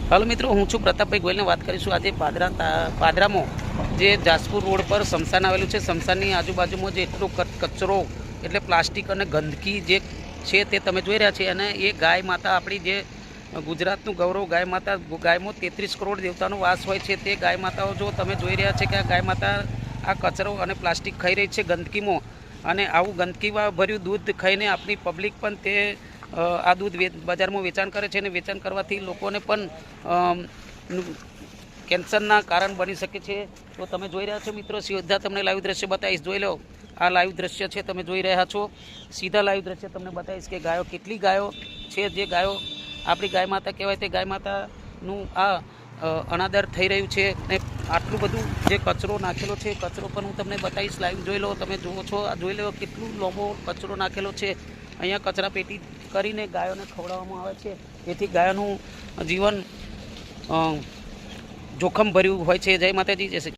હાલો મિત્રો, હું છું પ્રતાપભાઈ ગોયલને વાત કરીશું. આજે પાદરામાં જે જાસપુર રોડ પર સ્મશાન આવેલું છે, સ્મશાનની આજુબાજુમાં જે એટલો કચરો એટલે પ્લાસ્ટિક અને ગંદકી જે છે તે તમે જોઈ રહ્યા છે. અને એ ગાય માતા, આપણી જે ગુજરાતનું ગૌરવ ગાય માતા, ગાયમાં 33 કરોડ દેવતાનો વાસ હોય છે. તે ગાય માતાઓ જો તમે જોઈ રહ્યા છે કે આ ગાય માતા આ કચરો અને પ્લાસ્ટિક ખાઈ રહી છે ગંદકીમાં, અને આવું ગંદકીમાં ભર્યું દૂધ ખાઈને આપણી પબ્લિક પણ તે આ દૂધ બજારમાં વેચાણ કરે છે. અને વેચાણ કરવાથી લોકોને પણ કેન્સરના કારણ બની શકે છે. તો તમે જોઈ રહ્યા છો મિત્રો, સીધા તમને લાઈવ દ્રશ્ય બતાવીશ. જોઈ લો, આ લાઈવ દ્રશ્ય છે, તમે જોઈ રહ્યા છો. સીધા લાઈવ દ્રશ્ય તમને બતાવીશ કે ગાયો, કેટલી ગાયો છે, જે ગાયો આપણી ગાય માતા કહેવાય, તે ગાય માતાનું આ અનાદર થઈ રહ્યું છે. ને આટલું બધું જે કચરો નાખેલો છે, કચરો પણ હું તમને બતાવીશ. લાઈવ જોઈ લો, તમે જુઓ છો, આ જોઈ લો કેટલું લાંબો કચરો નાખેલો છે. અહીંયા કચરા પેટી કરીને ગાયોને ખવડાવવામાં આવે છે. એથી ગાયોનું જીવન જોખમ ભર્યું હોય છે. જય માતાજી, જય શ્રી